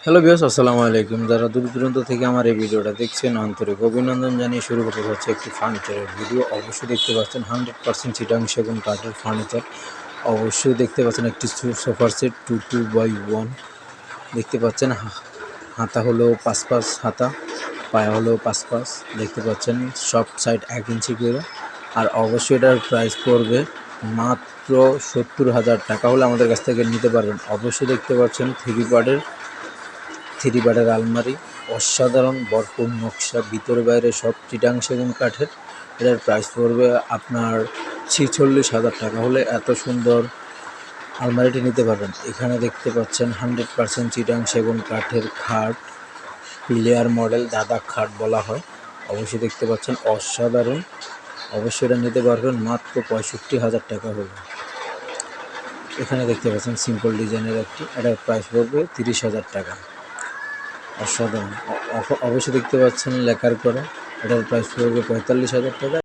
Hello viewers, আসসালামু আলাইকুম। যারা দূর দূরান্ত থেকে আমার এই ভিডিওটা দেখছেন, আন্তরিক অভিনন্দন জানিয়ে শুরু করতে যাচ্ছে একটি ফার্নিচারের ভিডিও। অবশ্যই দেখতে পাচ্ছেন 100% চিটাং সেগুন কাঠের ফার্নিচার। অবশ্যই দেখতে পাচ্ছেন একটি সোফার সেট 2x1 দেখতে পাচ্ছেন। হাতা হলো 5 হাতা, পায়া হলো 5 দেখতে পাচ্ছেন। সব সাইড 1 ইঞ্চি করে। আর অবশ্যই এটার প্রাইস পড়বে মাত্র 70,000 টাকা। হলে আমাদের কাছ থেকে নিতে পারবেন। অবশ্যই দেখতে পাচ্ছেন থ্রি বারের আলমারি, অসাধারণ ভরপুর নকশা, ভিতরে বাইরে সব চিটাং সেগুন কাঠের। এটার প্রাইস পড়বে আপনার 46,000 টাকা। হলে এত সুন্দর আলমারিটি নিতে পারবেন। এখানে দেখতে পাচ্ছেন 100% চিটাং সেগুন কাঠের খাট, প্লেয়ার মডেল, দাদা খাট বলা হয়। অবশ্যই দেখতে পাচ্ছেন অসাধারণ। অবশ্যই এটা নিতে পারবেন মাত্র 65,000 টাকা হলে। এখানে দেখতে পাচ্ছেন সিম্পল ডিজাইনের একটি, এটার প্রাইস পড়বে 30,000 টাকা। অসাধারণ। অবশ্যই দেখতে পাচ্ছেন লেকার করা, এটার প্রাইস পড়বে 45,000 টাকা।